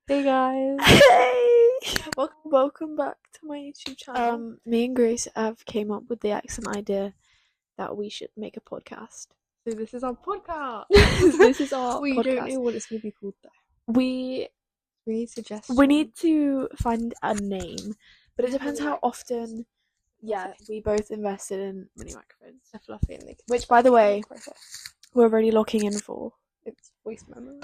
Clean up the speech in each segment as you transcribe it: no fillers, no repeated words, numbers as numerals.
Hey guys. Hey! Welcome back to my YouTube channel. Me and Grace have came up with the excellent idea that we should make a podcast. So this is our podcast. This is our We podcast. don't know what it's going to be called though. We need suggestions. we need to find a name, but it depends how often. Yeah, we both invested in mini microphones. a fluffy and Which, by the way, we're really locking in for. it's voice memo.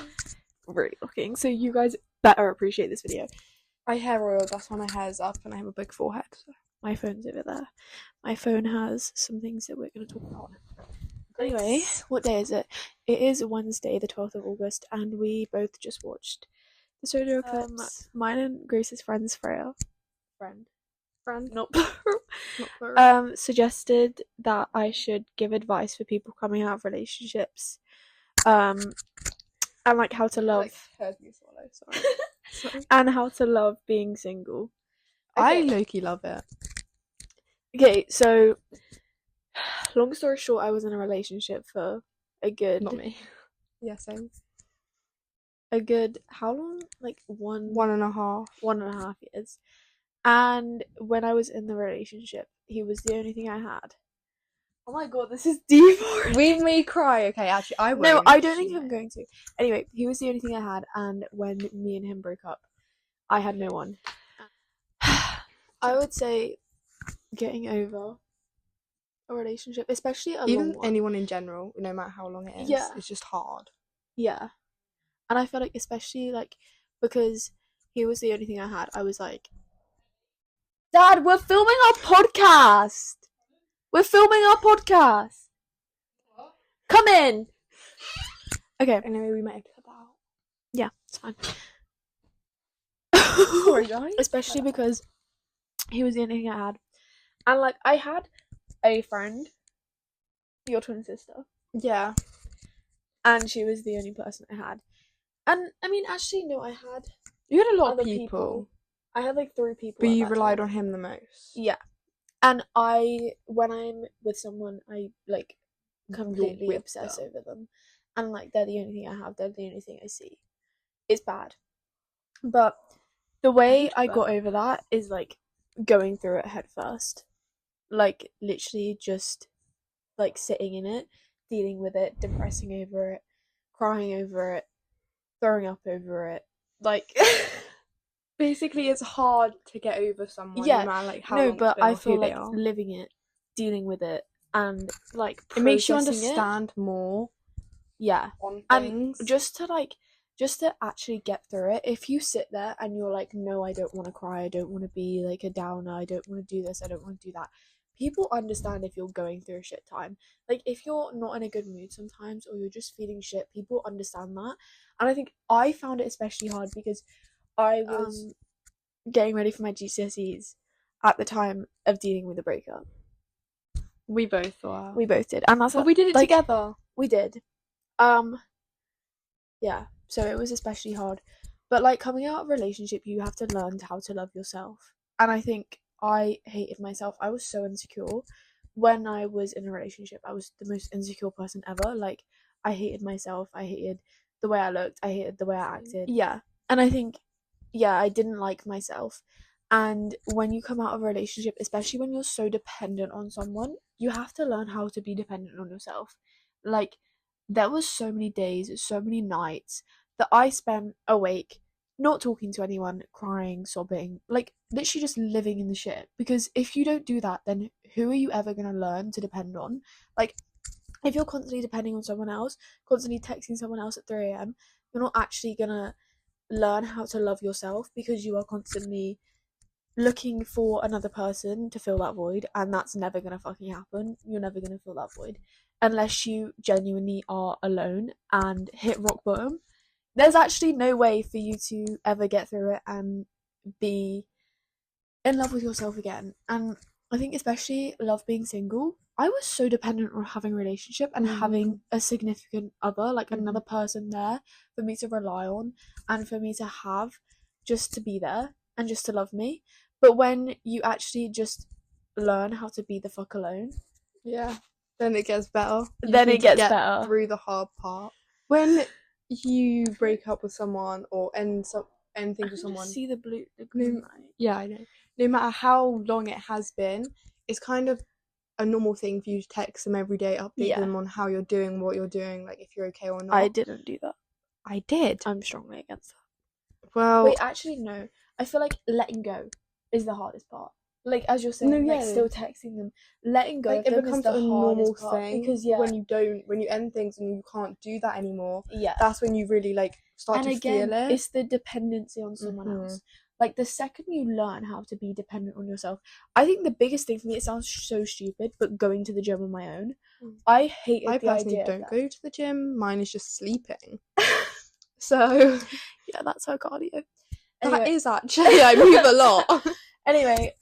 Really looking. So you guys better appreciate this video. I hair oil, that's why my hair's up and I have a big forehead. So. My phone's over there. My phone has some things that we're going to talk about. Anyway, what day is it? It is Wednesday, the 12th of August, and we both just watched the Soda Eclipse. Mine and Grace's friend's Freya. Friend. Not plural. Suggested that I should give advice for people coming out of relationships. And like how to love. Heard me swallow, sorry. And how to love being single. Okay. I low-key love it. Okay, so long story short, I was in a relationship for a good. Not me. Yeah, same. A good how long? Like 1.5. 1.5 years. And when I was in the relationship, he was the only thing I had. Oh my god, this is deep. We may cry. Okay, actually, I won't. No, I don't think I'm going to. Anyway, he was the only thing I had, and when me and him broke up, I had no one. I would say getting over a relationship, especially a long one. Anyone in general, no matter how long it is, it's just hard. Yeah. And I feel like, especially like because he was the only thing I had, I was like, Dad, we're filming our podcast. Come in. Okay. Anyway, we might cut that out. Yeah, it's fine. Sorry, guys. Especially because he was the only thing I had. And like, I had a friend, your twin sister. Yeah. And she was the only person I had. And I mean, actually, no, you had a lot of people. I had like 3 people. But you relied on him the most. Yeah. And when I'm with someone, I like completely obsess over them. And like, they're the only thing I have, they're the only thing I see. It's bad. But the way I got over that is like going through it head first. Like, literally just like sitting in it, dealing with it, depressing over it, crying over it, throwing up over it. Like, basically, it's hard to get over someone. Yeah, no matter, like, how no, long but I feel like are. living it, dealing with it, and like it makes you understand more. Yeah, on things. And just to actually get through it. If you sit there and you're like, no, I don't want to cry, I don't want to be like a downer, I don't want to do this, I don't want to do that. People understand if you're going through a shit time. Like, if you're not in a good mood sometimes, or you're just feeling shit, people understand that. And I think I found it especially hard because I was getting ready for my GCSEs at the time of dealing with the breakup. We both were. We both did. And that's what we did it together. We did. Yeah. So it was especially hard. But like, coming out of a relationship, you have to learn how to love yourself. And I think I hated myself. I was so insecure when I was in a relationship. I was the most insecure person ever. Like, I hated myself. I hated the way I looked. I hated the way I acted. Yeah. And I think, I didn't like myself. And when you come out of a relationship, especially when you're so dependent on someone, you have to learn how to be dependent on yourself. Like, there was so many days, so many nights that I spent awake, not talking to anyone, crying, sobbing, like literally just living in the shit. Because if you don't do that, then who are you ever going to learn to depend on? Like, if you're constantly depending on someone else, constantly texting someone else at 3 a.m, you're not actually going to learn how to love yourself, because you are constantly looking for another person to fill that void, and that's never going to fucking happen. You're never going to fill that void unless you genuinely are alone and hit rock bottom. There's actually no way for you to ever get through it and be in love with yourself again. And I think especially love being single, I was so dependent on having a relationship and having a significant other, like another person there for me to rely on and for me to have, just to be there and just to love me. But when you actually just learn how to be the fuck alone, then it gets better. Then it gets better through the hard part. When you break up with someone or end end I things with can someone. just see the green light. Yeah, I know. No matter how long it has been, it's kind of a normal thing for you to text them every day, update them on how you're doing, what you're doing, like if you're okay or not. I didn't do that. I did. I'm strongly against that. Well, wait, actually no. I feel like letting go is the hardest part. Like as you're saying, like still texting them, letting go like of it them becomes is the a normal hardest part thing because when you end things and you can't do that anymore. Yeah, that's when you really like start and to again, feel it. it's the dependency on someone else. Like the second you learn how to be dependent on yourself, I think the biggest thing for me, it sounds so stupid, but going to the gym on my own, I hated I the personally idea don't of go to the gym. Mine is just sleeping. So yeah, that's her cardio. Anyway, that is actually I move a lot. Anyway,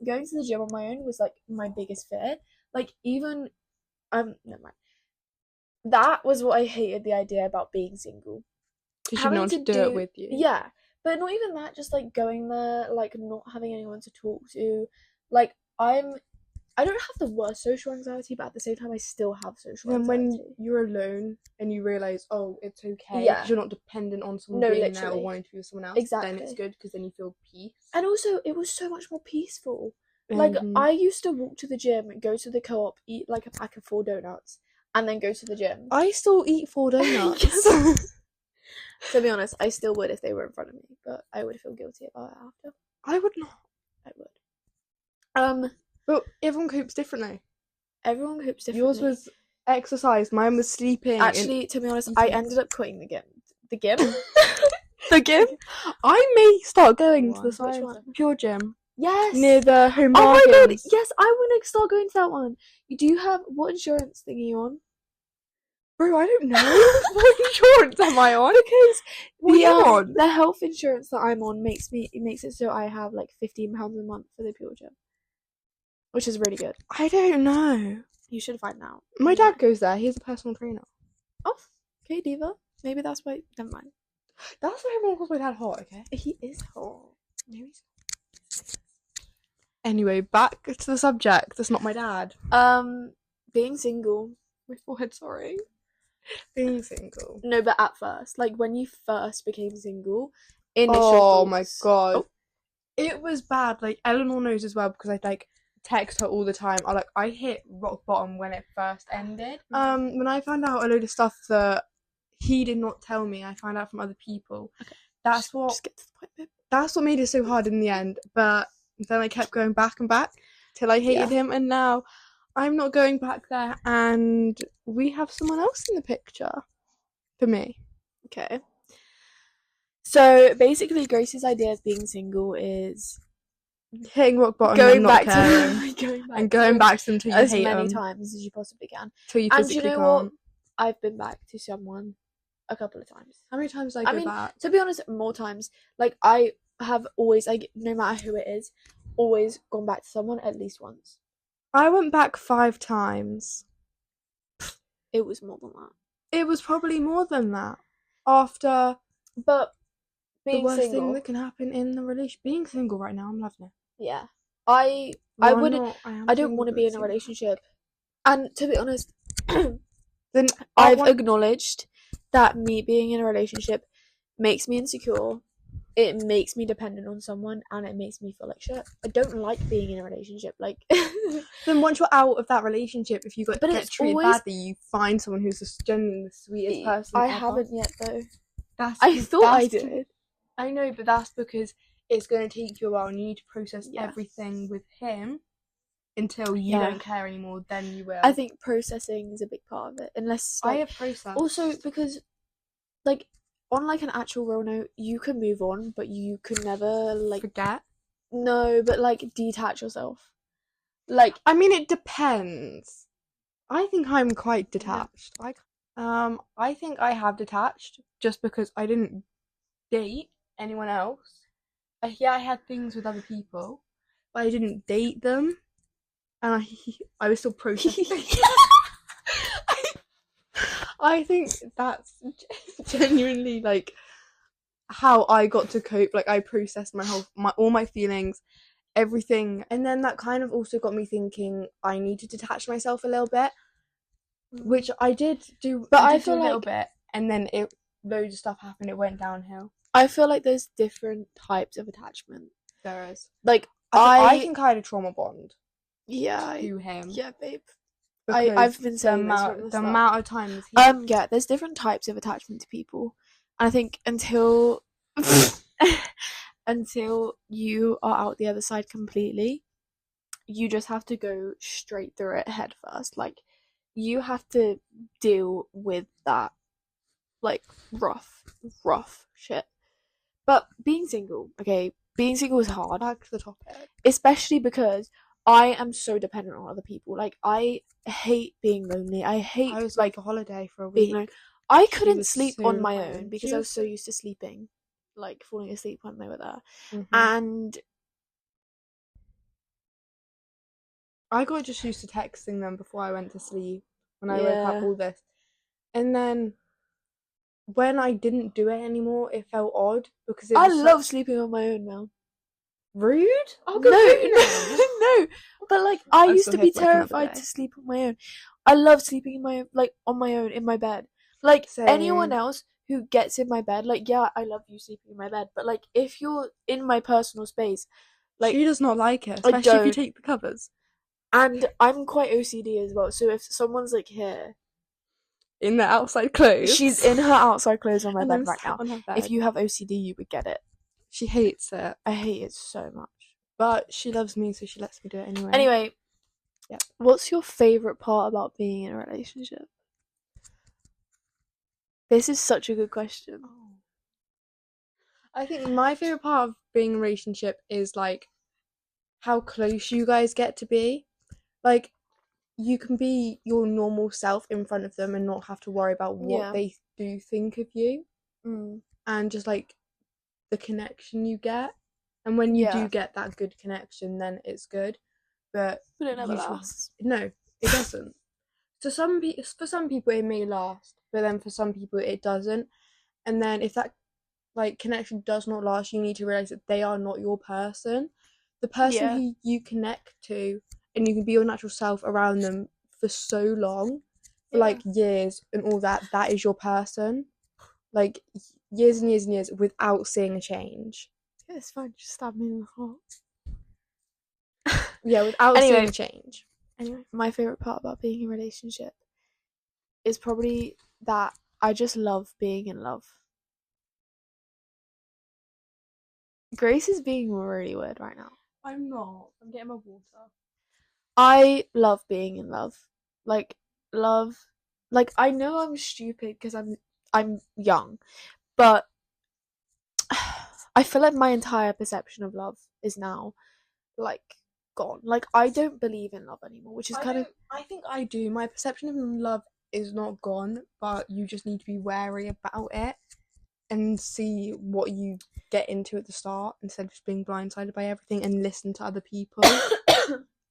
going to the gym on my own was like my biggest fear. Like even never mind. That was what I hated the idea about being single. Because you know to do it with you. Yeah, but not even that. Just like going there, like not having anyone to talk to. Like I don't have the worst social anxiety, but at the same time, I still have social anxiety. When you're alone and you realise, oh, it's okay, because you're not dependent on someone being there or wanting to be with someone else, then it's good because then you feel peace. And also, it was so much more peaceful. Like, I used to walk to the gym, go to the co-op, eat like a pack of 4 donuts, and then go to the gym. I still eat 4 donuts. To be honest, I still would if they were in front of me, but I would feel guilty about it after. I would not. I would. But everyone copes differently. Everyone copes differently. Yours was exercise, mine was sleeping. Actually, to be honest, I ended up quitting the gym. The gym? The gym? I may start going to the Pure Gym. Yes! Near the Home Oh Bargains. my god, yes, I want to start going to that one. Do you have, what insurance thing are you on? Bro, I don't know. What insurance am I on? Because the health insurance that I'm on makes it so I have like £15 a month for the Pure Gym, which is really good. I don't know. You should find out. My dad goes there. He's a personal trainer. Oh, okay, diva. Maybe that's why. Never mind. That's why everyone calls my dad hot. Okay. He is hot. No, he's not. Anyway, back to the subject. That's not my dad. Being single. My forehead, sorry. Being single. No, but at first, like when you first became single, initial oh thoughts. My god, it was bad. Like Eleanor knows as well because I like text her all the time. I hit rock bottom when it first ended. When I found out a load of stuff that he did not tell me, I found out from other people. Okay. Just get to the point, babe. That's what made it so hard in the end. But then I kept going back and back till I hated him, and now I'm not going back there, and we have someone else in the picture for me. Okay. So basically, Grace's idea of being single is hitting rock bottom, going and not caring, going back to them till you hate them as many times as you possibly can. Till you physically can't. And you know what? I've been back to someone a couple of times. How many times did I go back? To be honest, more times. Like I have always, like, no matter who it is, always gone back to someone at least once. I went back 5 times. It was more than that. It was probably more than that. After, but being the worst single, thing that can happen in the relationship. Being single right now, I'm loving it. Yeah, I don't want to be in a relationship, and to be honest, then I've acknowledged that me being in a relationship makes me insecure. It makes me dependent on someone, and it makes me feel like shit. I don't like being in a relationship. Like, then once you're out of that relationship, if you get treated badly, you find someone who's just genuinely the sweetest person I ever. haven't yet, though. I thought I did. I know, but that's because it's going to take you a while, and you need to process everything with him until you don't care anymore. Then you will. I think processing is a big part of it. Unless I have processed. Also, because like, on like an actual real note, you can move on, but you can never like forget. No, but like detach yourself. Like, I mean, it depends. I think I'm quite detached. Yeah. I think I have detached just because I didn't date anyone else. I had things with other people, but I didn't date them, and I was still processing. I think that's genuinely like how I got to cope. Like, I processed all my feelings, everything, and then that kind of also got me thinking I need to detach myself a little bit, which I did do. But I feel a little bit, and then loads of stuff happened. It went downhill. I feel like there's different types of attachment. There is. Like, I think I had a trauma bond yeah, to him. yeah, babe. Because I've been saying this from the start. amount of times yeah, there's different types of attachment to people. And I think until until you are out the other side completely, you just have to go straight through it head first. Like, you have to deal with that, like, rough shit. But being single is hard. Back to the topic. Especially because I am so dependent on other people. Like, I hate being lonely. I was like a holiday for a being week. I couldn't sleep on my own lonely. because I was so used to sleeping, like falling asleep when they were there. Mm-hmm. And I got just used to texting them before I went to sleep when I woke up, all this. And then when I didn't do it anymore, it felt odd because I love sleeping on my own now. Rude? Oh, no. But like, I used to be terrified to sleep on my own. I love sleeping on my own in my bed. Like, anyone else who gets in my bed, like, yeah, I love you sleeping in my bed, but like, if you're in my personal space, like, she does not like it, especially if you take the covers. And I'm quite OCD as well, so if someone's like here in their outside clothes, she's in her outside clothes on my bed right now. If you have OCD, you would get it. She hates it. I hate it so much. But she loves me, so she lets me do it anyway. Anyway, yeah. What's your favourite part about being in a relationship? This is such a good question. I think my favourite part of being in a relationship is, like, how close you guys get to be. Like, you can be your normal self in front of them and not have to worry about what they do think of you. And just, like, the connection you get. And when you do get that good connection, then it's good. But it never lasts. No, it doesn't. For some people it may last, but then for some people it doesn't. And then if that, like, connection does not last, you need to realize that they are not your person. The person who you connect to, and you can be your natural self around them for so long, for like years and all that, that is your person. Like, years and years and years without seeing a change. Yeah, it's fine. Just stab me in the heart. Yeah, without seeing a change. Anyway, my favourite part about being in a relationship is probably that I just love being in love. Grace is being really weird right now. I'm not. I'm getting my water. I love being in love. Like, I know I'm stupid because I'm young, but I feel like my entire perception of love is now, like, gone. Like, I don't believe in love anymore, which is I think I do. My perception of love is not gone, but you just need to be wary about it and see what you get into at the start instead of just being blindsided by everything, and listen to other people.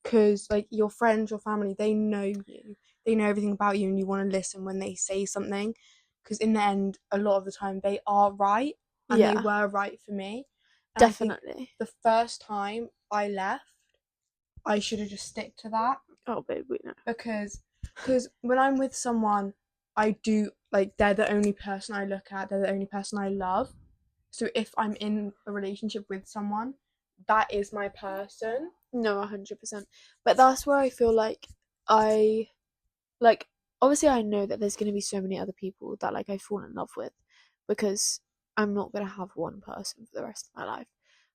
Because, like, your friends, your family, they know you. They know everything about you, and you want to listen when they say something. Because in the end, a lot of the time, they are right. And they were right for me. And definitely. I think the first time I left, I should have just stick to that. Oh, babe, we know. Because when I'm with someone, I do, like, they're the only person I look at. They're the only person I love. So if I'm in a relationship with someone, that is my person. No, 100%. But that's where I feel like obviously I know that there's going to be so many other people that, like, I fall in love with, because I'm not going to have one person for the rest of my life.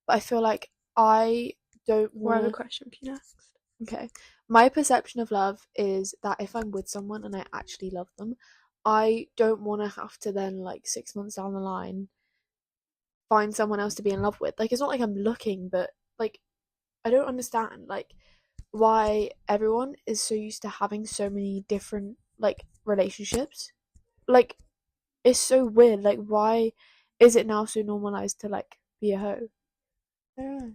But I feel like I don't want to... I have a question for you next. Okay. My perception of love is that if I'm with someone and I actually love them, I don't want to have to then, like, 6 months down the line, find someone else to be in love with. Like, it's not like I'm looking, but, like, I don't understand, like, why everyone is so used to having so many different, like, relationships. Like, it's so weird. Like, why is it now so normalized to, like, be a hoe? I don't know.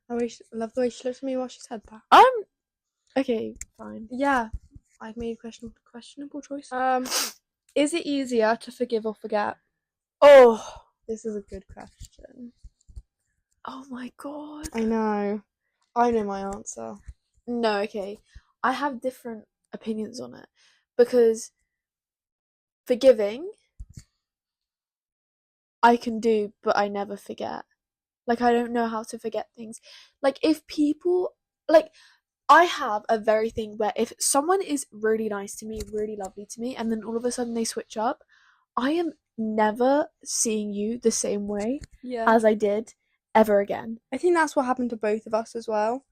I love the way she looked at me while she said that. Okay, fine. Yeah, I've made a questionable choice. Is it easier to forgive or forget? Oh, this is a good question. Oh my god. I know my answer. No, okay. I have different opinions on it, because forgiving, I can do, but I never forget. Like, I don't know how to forget things. Like, if people, like, I have a very thing where if someone is really nice to me, really lovely to me, and then all of a sudden they switch up, I am never seeing you the same way as I did ever again. I think that's what happened to both of us as well.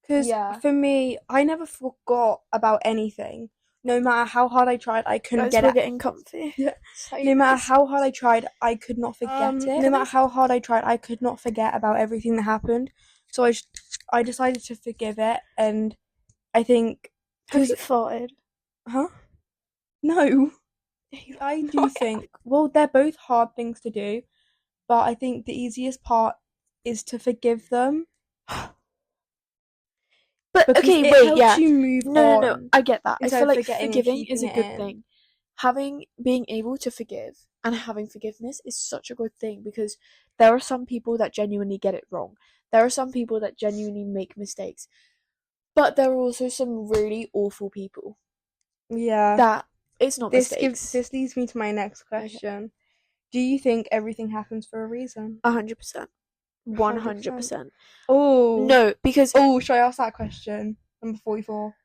Because Yeah. for me, I never forgot about anything. No matter how hard I tried, I couldn't Guys, get we're it. getting comfy. Yeah. So No matter nice. how hard I tried, I could not forget it. No matter how hard I tried, I could not forget about everything that happened. So I decided to forgive it, and I think Have you farted? Huh? No. I do think, well, they're both hard things to do, but I think the easiest part is to forgive them. But because okay, it wait, helps yeah. you move No, on I get that. I instead feel of like forgetting and forgiving is a keeping it good in. thing. Being able to forgive and having forgiveness is such a good thing because there are some people that genuinely get it wrong. There are some people that genuinely make mistakes. But there are also some really awful people Yeah. that it's not mistakes. This leads me to my next question. Do you think everything happens for a reason? 100%. 100%. Oh. No, because Oh, should I ask that question? Number 44.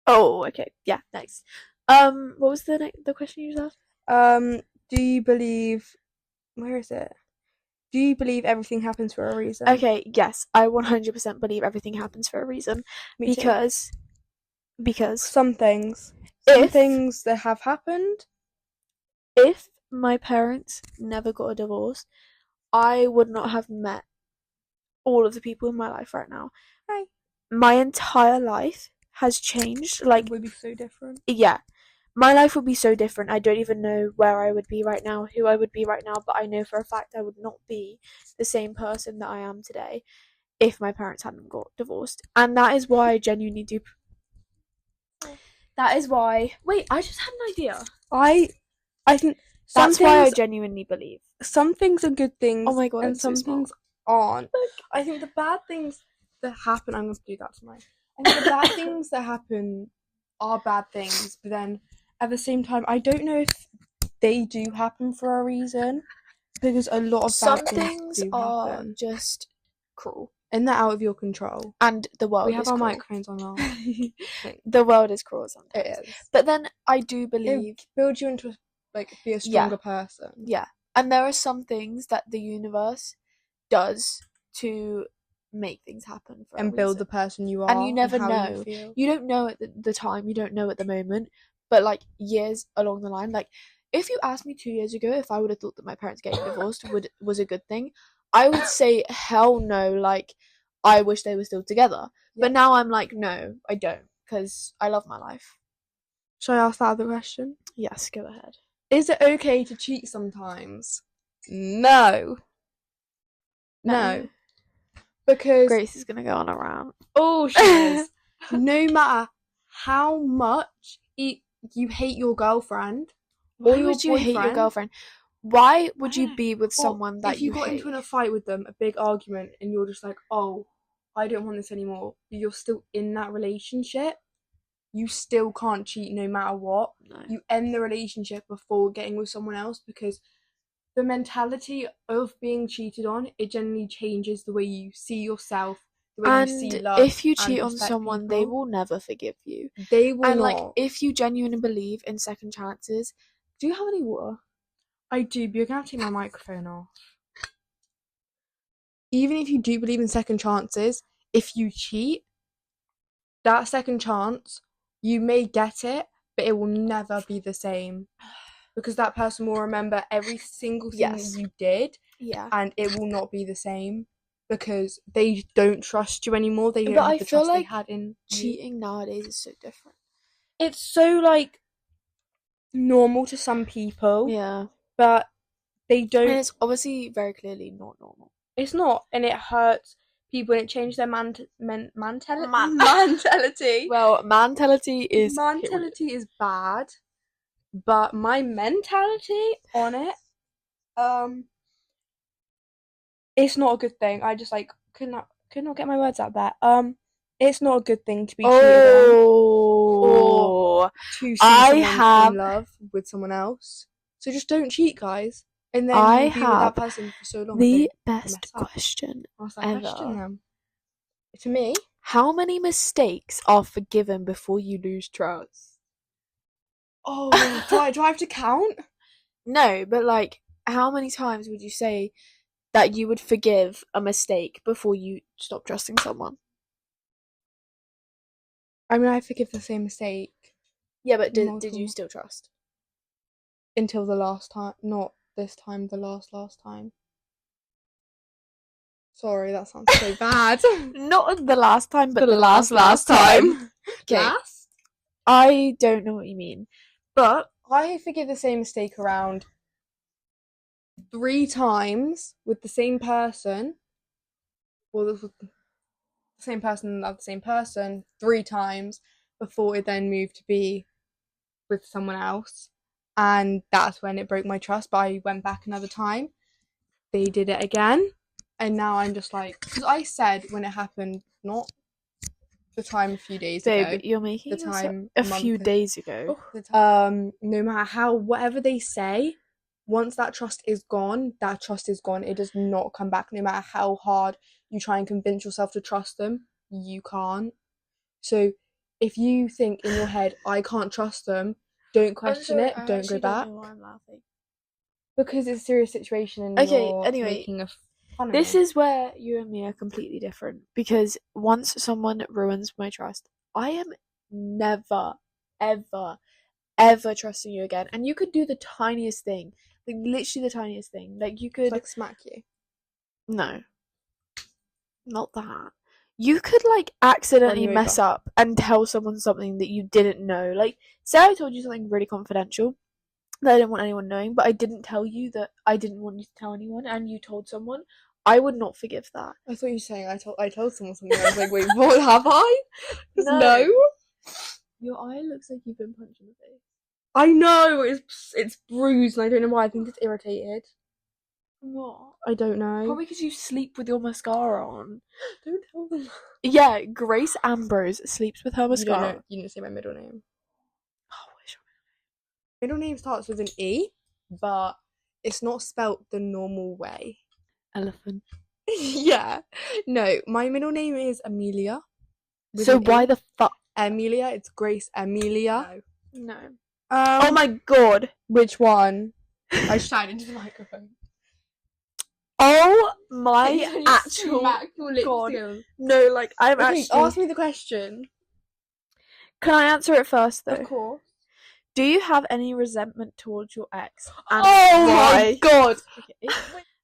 oh, okay. Yeah, next. What was the question you just asked? Do you believe where is it? Do you believe everything happens for a reason? Okay, yes, I 100% believe everything happens for a reason. Me too. Because some things that have happened. If my parents never got a divorce, I would not have met all of the people in my life right now. Right. My entire life has changed. Like, it would be so different. Yeah. My life would be so different. I don't even know where I would be right now, who I would be right now, but I know for a fact I would not be the same person that I am today if my parents hadn't got divorced. And that is why I genuinely do. That is why. Wait, I just had an idea. I think that's why I genuinely believe. Some things are good things. Oh my god, and some things aren't. I think the bad things that happen. I'm going to do that tonight. I think the bad things that happen are bad things, but then at the same time, I don't know if they do happen for a reason because a lot of some bad things do are happen. Just cruel, and they're out of your control. And the world. We have is our cruel. microphones on our The world is cruel sometimes. It is. But then I do believe it builds you into be a stronger person. Yeah. And there are some things that the universe does to make things happen for and build the person you are. And you never know. You don't know at the time, you don't know at the moment, but like years along the line, like if you asked me 2 years ago if I would have thought that my parents getting divorced was a good thing, I would say hell no, like I wish they were still together. Yeah. But now I'm like, no, I don't, because I love my life. Should I ask that other question? Yes, go ahead. Is it okay to cheat sometimes? No. Because Grace is gonna go on a rant. Oh, she is. No matter how much you hate your girlfriend, why would you hate your girlfriend? Why would you be with someone that you hate? If you got into a fight with them, a big argument, and you're just like, oh, I don't want this anymore, you're still in that relationship, you still can't cheat no matter what. No. You end the relationship before getting with someone else because the mentality of being cheated on, it generally changes the way you see yourself, the way you see love. If you cheat on someone, they will never forgive you. They will and not. Like, if you genuinely believe in second chances, do you have any water? I do, but you're gonna have to take my microphone off. Even if you do believe in second chances, if you cheat, that second chance, you may get it, but it will never be the same. Because that person will remember every single thing that you did. Yeah. And it will not be the same. Because they don't trust you anymore. They don't have the trust they had in cheating nowadays is so different. It's so, normal to some people. Yeah. But they don't... And it's obviously very clearly not normal. It's not. And it hurts people and it changes their mentality. Well, mentality is bad, but my mentality on it, it's not a good thing. I just could not get my words out there. It's not a good thing to be cheated on or to see someone in love with someone else. So just don't cheat, guys. And then I you've been with that have person for so long. the don't best mess up. question Ask that ever. question then. To me? How many mistakes are forgiven before you lose trust? Oh, do I have to count? No, but like, how many times would you say that you would forgive a mistake before you stop trusting someone? I mean, I forgive the same mistake Yeah, but did you multiple- still trust? until the last time. Not this time, the last time. Sorry, that sounds so bad. Not the last time, but the the last time. Okay. Last? I don't know what you mean, but I forgive the same mistake around 3 times with the same person. Well, this was the same person and the same person 3 times before it then moved to be with someone else. And that's when it broke my trust. But I went back another time. They did it again. And now I'm just like, because I said when it happened, not the time a few days ago. babe, you're making the time a few days ago. No matter how, whatever they say, once that trust is gone, that trust is gone. It does not come back. No matter how hard you try and convince yourself to trust them, you can't. So if you think in your head, I can't trust them, don't question it, don't go back. Don't know why I'm laughing. Because it's a serious situation and Okay, you're anyway, making a fun of this it. is where you and me are completely different, because once someone ruins my trust, I am never, ever trusting you again. And you could do the tiniest thing, like literally the tiniest thing. Like you could like smack you. No, not that. You could like accidentally Run you mess over. up and tell someone something that you didn't know. Like, say I told you something really confidential that I didn't want anyone knowing, but I didn't tell you that I didn't want you to tell anyone, and you told someone. I would not forgive that. I thought you were saying I told someone something. I was like, wait, what have I? No. Your eye looks like you've been punched in the face. I know it's bruised, and I don't know why. I think it's irritated. What? I don't know. Probably because you sleep with your mascara on. Don't tell them. Yeah, Grace Ambrose sleeps with her You don't mascara. know. You didn't say my middle name. Oh, what is your Middle name starts with an E, but it's not spelt the normal way. elephant? Yeah. No, my middle name is Amelia. So why the fuck? Amelia? It's Grace Amelia. No. Oh my god. Which one? I shouted into the microphone. Oh my actual god. Together. No, like I'm Okay, actually. ask me the question. Can I answer it first though? Of course. Do you have any resentment towards your ex? And my god. Okay.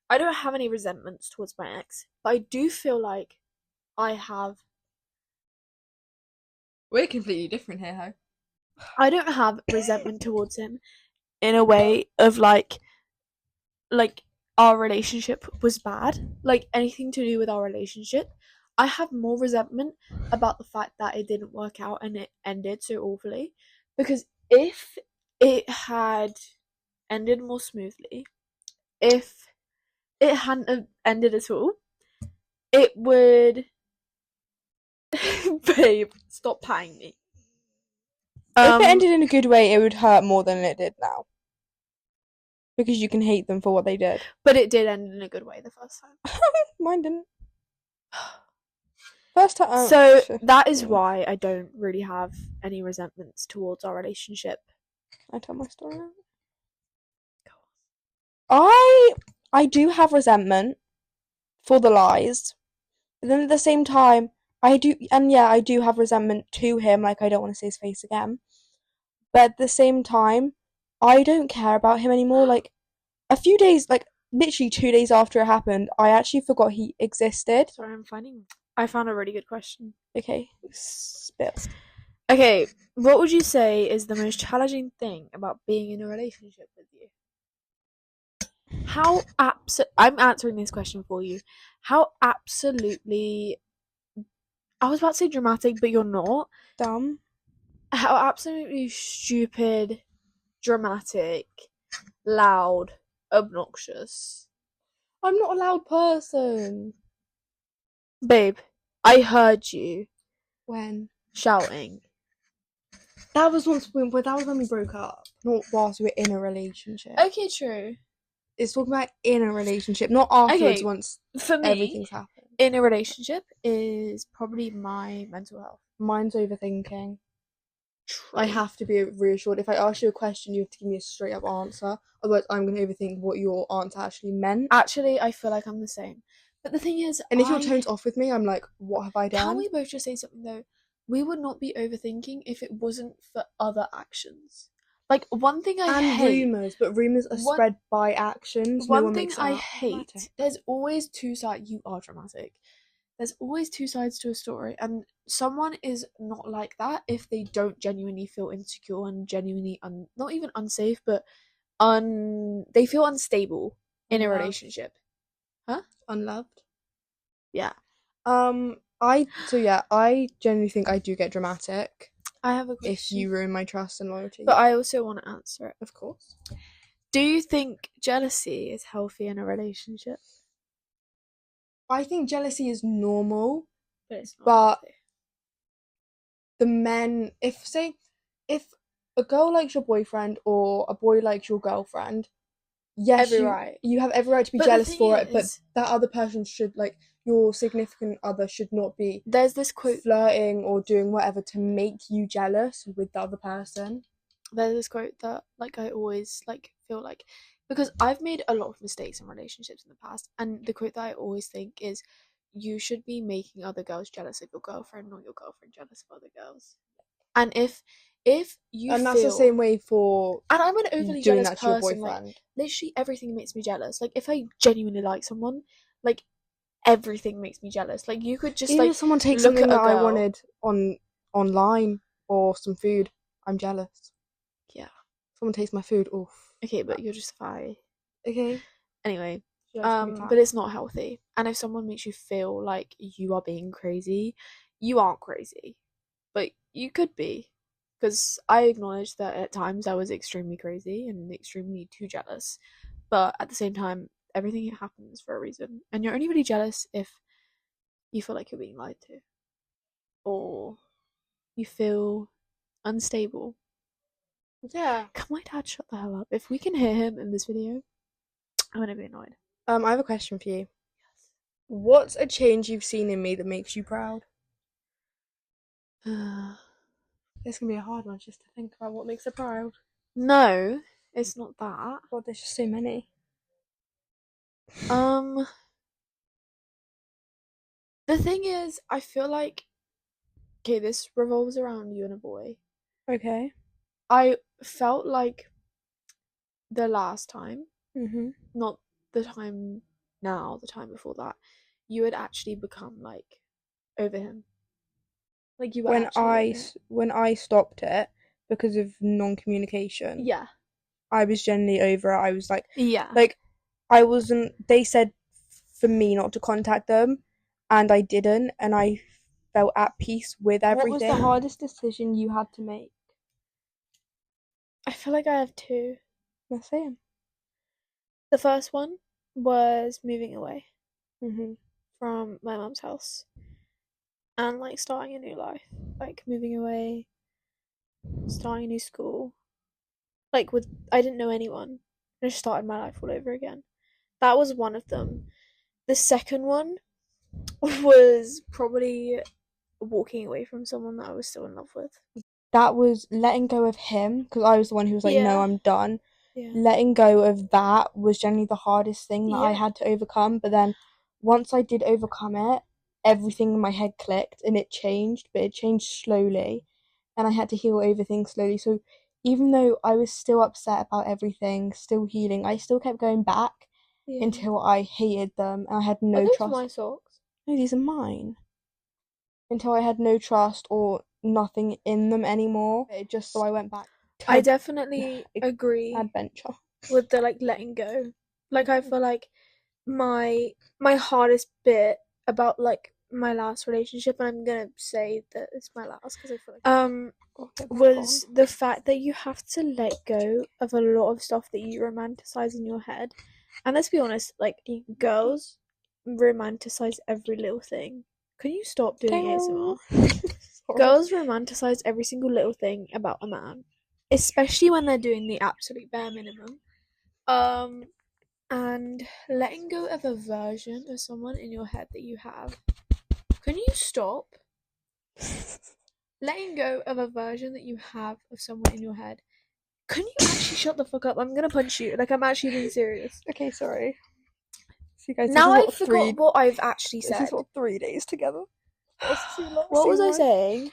I don't have any resentments towards my ex, but I do feel like I have. We're completely different here, Ho. I don't have resentment towards him in a way of like our relationship was bad, like anything to do with our relationship. I have more resentment about the fact that it didn't work out and it ended so awfully, because if it had ended more smoothly, if it hadn't have ended at all, it would babe, stop patting me. If it ended in a good way, it would hurt more than it did now. Because you can hate them for what they did. But it did end in a good way the first time. Mine didn't. First time. So that is why I don't really have any resentments towards our relationship. Can I tell my story now? I do have resentment for the lies. But then at the same time, I do have resentment to him, like I don't want to see his face again. But at the same time, I don't care about him anymore. Like a few days, like literally 2 days after it happened, I actually forgot he existed. Sorry, I found a really good question. Okay, spill. Okay, what would you say is the most challenging thing about being in a relationship with you? I'm answering this question for you. How absolutely, I was about to say dramatic, but you're not. Dumb. How absolutely stupid, dramatic, loud, obnoxious. I'm not a loud person. Babe, I heard you. When? Shouting. That was when we broke up, not whilst we were in a relationship. Okay, true. It's talking about in a relationship, not afterwards. Okay, Once for me, everything's happened. in a relationship is probably my mental health. Mine's overthinking. True. I have to be reassured. If I ask you a question, you have to give me a straight up answer. Otherwise, I'm going to overthink what your answer actually meant. Actually, I feel like I'm the same. But the thing is, and if your tone's off with me, I'm like, what have I done? Can we both just say something though? We would not be overthinking if it wasn't for other actions. Like, one thing I hate. Rumours, but rumours are spread by actions. No one thing makes I it hate. dramatic. There's always two sides. You are dramatic. There's always two sides to a story, and someone is not like that if they don't genuinely feel insecure and genuinely not even unsafe, but they feel unstable in a relationship. Huh? Unloved. Yeah. I genuinely think I do get dramatic. I have a question. If you ruin my trust and loyalty. But I also want to answer it. Of course. Do you think jealousy is healthy in a relationship? I think jealousy is normal. But it's not healthy. The men, if a girl likes your boyfriend or a boy likes your girlfriend, yes, you have every right to be jealous for it, but that other person should, like, your significant other should not be there's this quote flirting or doing whatever to make you jealous with the other person. There's this quote that, like, I always, like, feel like, because I've made a lot of mistakes in relationships in the past, and the quote that I always think is, you should be making other girls jealous of your girlfriend, not your girlfriend jealous of other girls. And if you and that's the same way for, and I'm an overly jealous person, like, literally everything makes me jealous. Like, if I genuinely like someone, like, everything makes me jealous. Like, you could just, even like, if someone takes something that I wanted online or some food, I'm jealous. Yeah. Someone takes my food, oof. Okay, but you're just fine. Okay. Anyway, but it's not healthy. And if someone makes you feel like you are being crazy, you aren't crazy, but you could be. Because I acknowledge that at times I was extremely crazy and extremely too jealous, but at the same time, everything happens for a reason, and you're only really jealous if you feel like you're being lied to, or you feel unstable. Yeah. Can my dad shut the hell up? If we can hear him in this video, I'm gonna be annoyed. I have a question for you. Yes. What's a change you've seen in me that makes you proud? This can be a hard one just to think about what makes her proud. No, it's not that. God, there's just so many. The thing is, I feel like, okay, this revolves around you and a boy. Okay. I felt like the last time, not the time now, the time before that, you had actually become, like, over him. Like, you were when I stopped it because of non-communication. Yeah. I was generally over it. I was like, yeah. Like, I wasn't. They said for me not to contact them, and I didn't, and I felt at peace with everything. What was the hardest decision you had to make? I feel like I have two. Let's say them. The first one was moving away from my mum's house and, like, starting a new life, like moving away, starting a new school. Like, I didn't know anyone. I just started my life all over again. That was one of them. The second one was probably walking away from someone that I was still in love with. That was letting go of him, because I was the one who was like, no, I'm done. Yeah. Letting go of that was generally the hardest thing that I had to overcome. But then once I did overcome it, everything in my head clicked and it changed, but it changed slowly. And I had to heal everything slowly. So even though I was still upset about everything, still healing, I still kept going back until I hated them and I had no trust. Are those my socks? No, these are mine. Until I had no trust or nothing in them anymore. Just so I went back. I definitely agree adventure with the, like, letting go. Like, I feel like my hardest bit about, like, my last relationship, and I'm gonna say that it's my last because I feel like was the fact that you have to let go of a lot of stuff that you romanticize in your head. And let's be honest, like, girls romanticize every little thing. Can you stop doing ASMR? Girls romanticize every single little thing about a man, especially when they're doing the absolute bare minimum. and letting go of a version of someone in your head that you have. Can you stop? Letting go of a version that you have of someone in your head. Can you actually shut the fuck up? I'm gonna punch you. Like, I'm actually being serious. Okay, sorry. See, guys, Now I forgot what I've actually said. This is what 3 days together. What was I saying?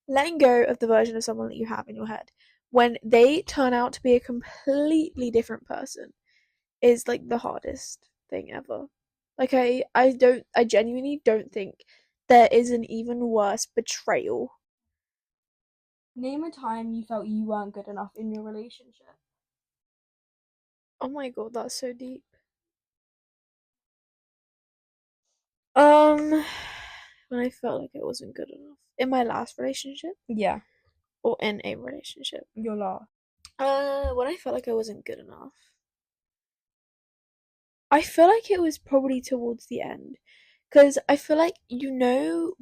Letting go of the version of someone that you have in your head when they turn out to be a completely different person is like the hardest thing ever. Like, I genuinely don't think there is an even worse betrayal. Name a time you felt you weren't good enough in your relationship. Oh my god, that's so deep. When I felt like I wasn't good enough in my last relationship. Yeah. Or in a relationship. Your last. When I felt like I wasn't good enough. I feel like it was probably towards the end, because I feel like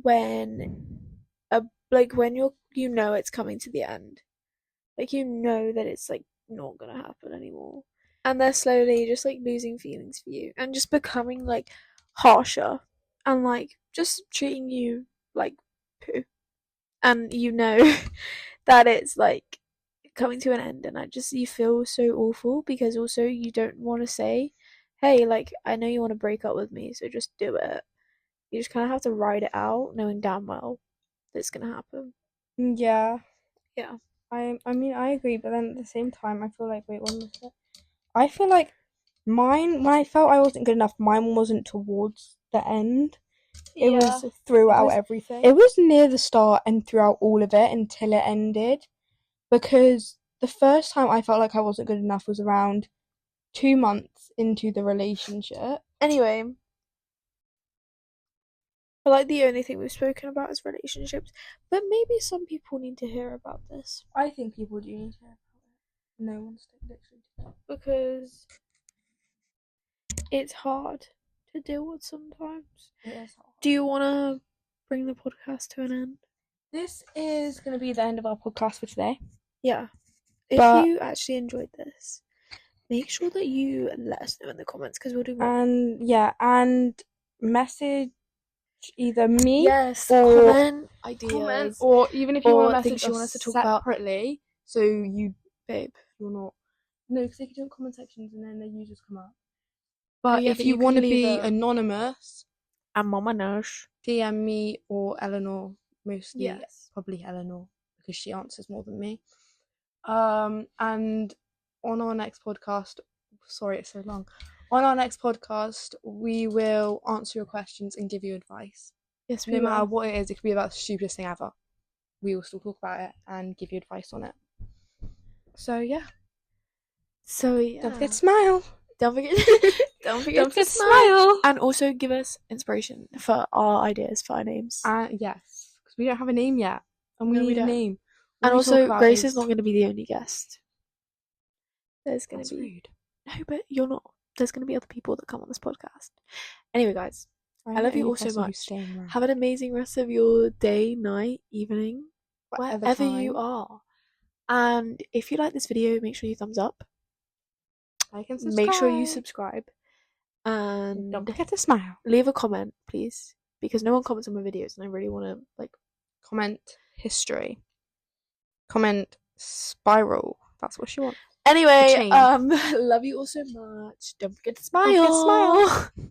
when it's coming to the end, like that it's like not gonna happen anymore, and they're slowly just like losing feelings for you and just becoming like harsher and like just treating you like poo, and that it's like coming to an end, and you feel so awful because also you don't want to say, hey, like, I know you want to break up with me, so just do it. You just kind of have to ride it out knowing damn well that it's gonna happen. Yeah. Yeah. I mean, I agree, but then at the same time, I feel like, wait, one was it? I feel like mine, when I felt I wasn't good enough, mine wasn't towards the end. It was throughout everything. It was near the start and throughout all of it until it ended. Because the first time I felt like I wasn't good enough was around 2 months into the relationship. Anyway, I like the only thing we've spoken about is relationships, but maybe some people need to hear about this. I think people do need to hear about it. No one's literally to know. Because it's hard to deal with sometimes. It is hard. Do you want to bring the podcast to an end? This is going to be the end of our podcast for today. Yeah. If you actually enjoyed this, make sure that you let us know in the comments, because we'll do more. And message either me or comment ideas, or even if you want to message you want us to talk separately, about. so you, Babe, you're not. No, because they can do it in comment sections and then the users come up. But if you want to be anonymous, and Mama knows, DM me or Eleanor, mostly probably Eleanor, because she answers more than me. And on our next podcast, sorry it's so long, on our next podcast we will answer your questions and give you advice. Yes, no matter what it is. It could be about the stupidest thing ever. We will still talk about it and give you advice on it. So yeah. Don't forget to smile. Don't forget to smile. And also give us inspiration for our ideas for our names. Yes, because we don't have a name yet, and we need a name. And also, Grace is not going to be the only guest. There's going to be rude. No, but you're not. There's going to be other people that come on this podcast. Anyway, guys, I love you all so much. Have an amazing rest of your day, night, evening, wherever you are. And if you like this video, make sure you thumbs up. Like and subscribe. Make sure you subscribe. And don't forget to smile. Leave a comment, please, because no one comments on my videos, and I really want to comment history. Comment spiral. That's what she wants. Anyway, love you all so much. Don't forget to smile.